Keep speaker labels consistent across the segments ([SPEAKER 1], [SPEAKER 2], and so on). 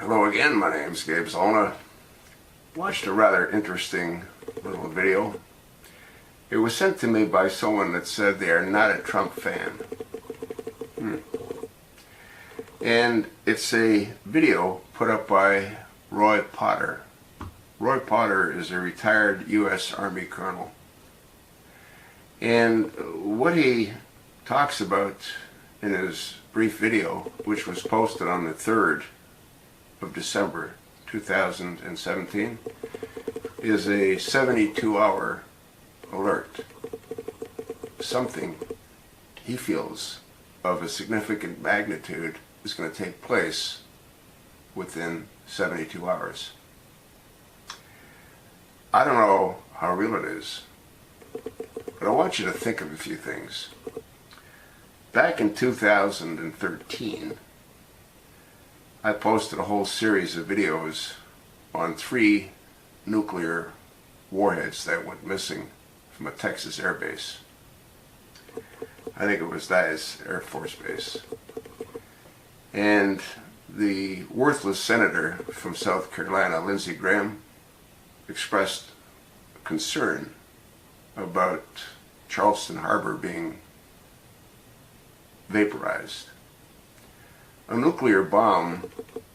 [SPEAKER 1] Hello again, my name's Gabe Zolna. Watched a rather interesting little video. It was sent to me by someone that said they are not a Trump fan. And it's a video put up by Roy Potter. Roy Potter is a retired U.S. Army colonel. And what he talks about in his brief video, which was posted on the 3rd of December 2017, is a 72-hour alert. Something he feels of a significant magnitude is going to take place within 72 hours. I don't know how real it is, but I want you to think of a few things. Back in 2013, I posted a whole series of videos on 3 nuclear warheads that went missing from a Texas air base. I think it was Dyess Air Force Base. And the worthless senator from South Carolina, Lindsey Graham, expressed concern about Charleston Harbor being vaporized. A nuclear bomb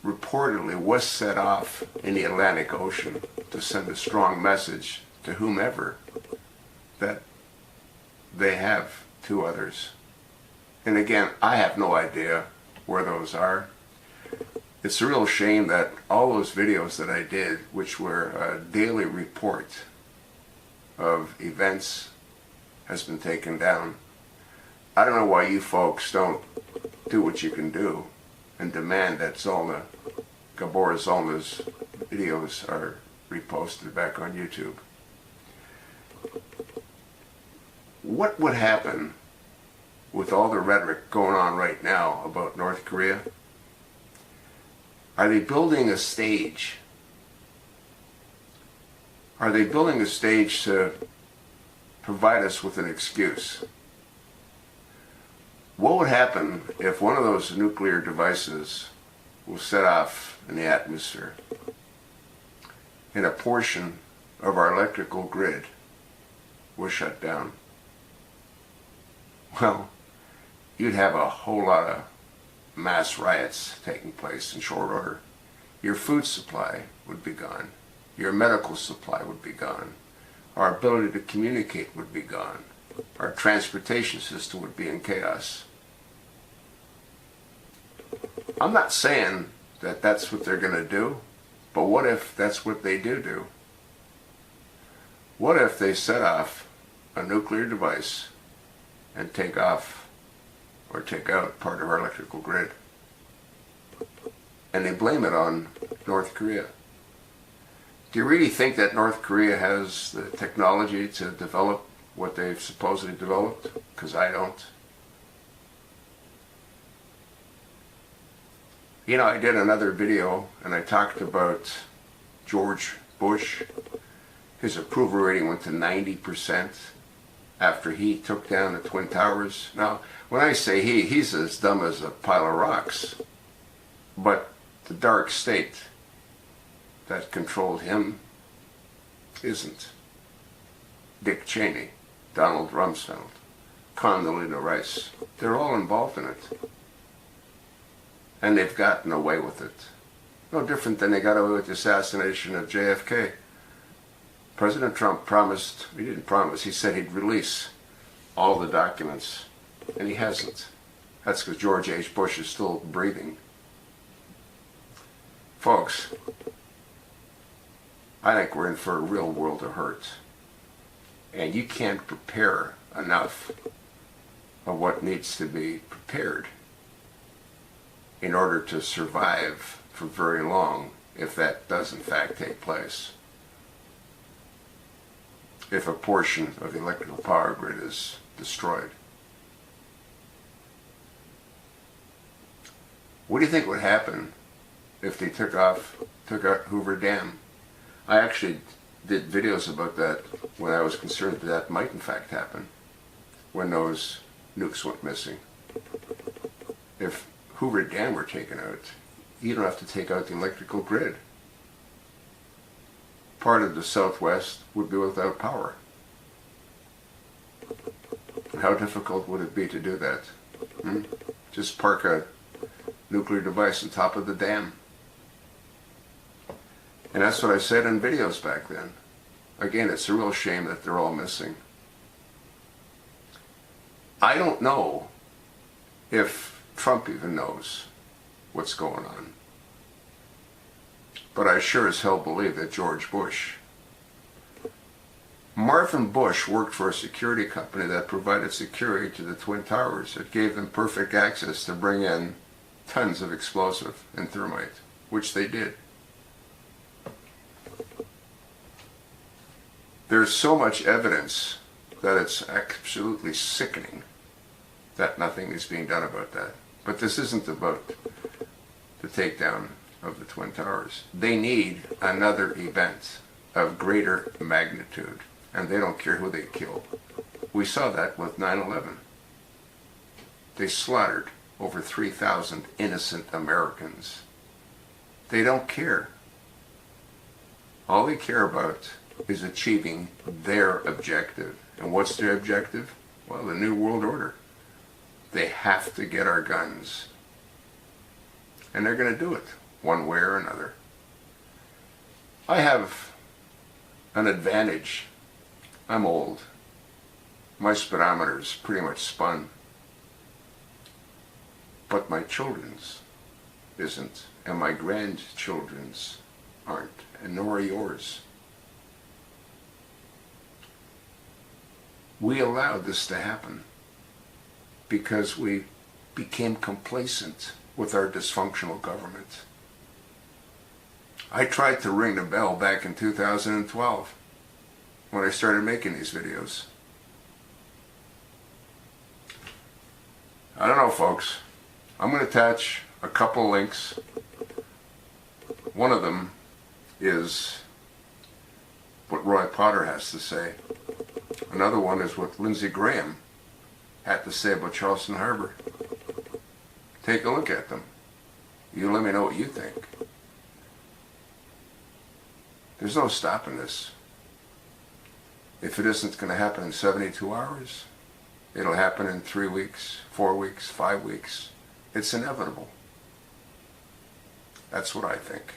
[SPEAKER 1] reportedly was set off in the Atlantic Ocean to send a strong message to whomever that they have 2 others. And again, I have no idea where those are. It's a real shame that all those videos that I did, which were a daily report of events, has been taken down. I don't know why you folks don't do what you can do and demand that Gabor Zolna's videos are reposted back on YouTube. What would happen with all the rhetoric going on right now about North Korea? Are they building a stage? Are they building a stage to provide us with an excuse? What would happen if one of those nuclear devices was set off in the atmosphere and a portion of our electrical grid was shut down? Well, you'd have a whole lot of mass riots taking place in short order. Your food supply would be gone. Your medical supply would be gone. Our ability to communicate would be gone. Our transportation system would be in chaos. I'm not saying that that's what they're going to do, but what if that's what they do? What if they set off a nuclear device and take off or take out part of our electrical grid, and they blame it on North Korea? Do you really think that North Korea has the technology to develop what they've supposedly developed? Because I don't. You know, I did another video and I talked about George Bush. His approval rating went to 90% after he took down the Twin Towers. Now, when I say he's as dumb as a pile of rocks. But the dark state that controlled him isn't. Dick Cheney, Donald Rumsfeld, Condoleezza Rice, they're all involved in it. And they've gotten away with it. No different than they got away with the assassination of JFK. President Trump promised, he didn't promise, he said he'd release all the documents, and he hasn't. That's because George H. Bush is still breathing. Folks, I think we're in for a real world of hurt. And you can't prepare enough of what needs to be prepared in order to survive for very long if that does in fact take place. If a portion of the electrical power grid is destroyed. What do you think would happen if they took out Hoover Dam? I actually did videos about that when I was concerned that might in fact happen when those nukes went missing. If Hoover Dam were taken out, you don't have to take out the electrical grid. Part of the Southwest would be without power. How difficult would it be to do that? Just park a nuclear device on top of the dam. And that's what I said in videos back then. Again, it's a real shame that they're all missing. I don't know if Trump even knows what's going on. But I sure as hell believe that George Bush. Marvin Bush worked for a security company that provided security to the Twin Towers. It gave them perfect access to bring in tons of explosive and thermite, which they did. There's so much evidence that it's absolutely sickening that nothing is being done about that. But this isn't about the takedown of the Twin Towers. They need another event of greater magnitude, and they don't care who they kill. We saw that with 9/11. They slaughtered over 3,000 innocent Americans. They don't care. All they care about is achieving their objective. And what's their objective? Well, the New World Order. They have to get our guns. And they're going to do it, one way or another. I have an advantage. I'm old. My speedometer's pretty much spun. But my children's isn't, and my grandchildren's aren't, and nor are yours. We allowed this to happen because we became complacent with our dysfunctional government. I tried to ring the bell back in 2012 when I started making these videos. I don't know, folks. I'm going to attach a couple links. One of them is what Roy Potter has to say. Another one is what Lindsey Graham had to say about Charleston Harbor. Take a look at them. You let me know what you think. There's no stopping this. If it isn't going to happen in 72 hours, it'll happen in 3 weeks, 4 weeks, 5 weeks. It's inevitable. That's what I think.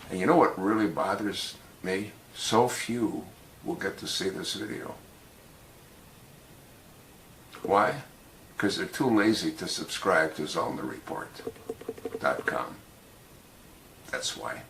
[SPEAKER 1] And you know what really bothers me? So few will get to see this video. Why? Because they're too lazy to subscribe to ZolnerReport.com. That's why.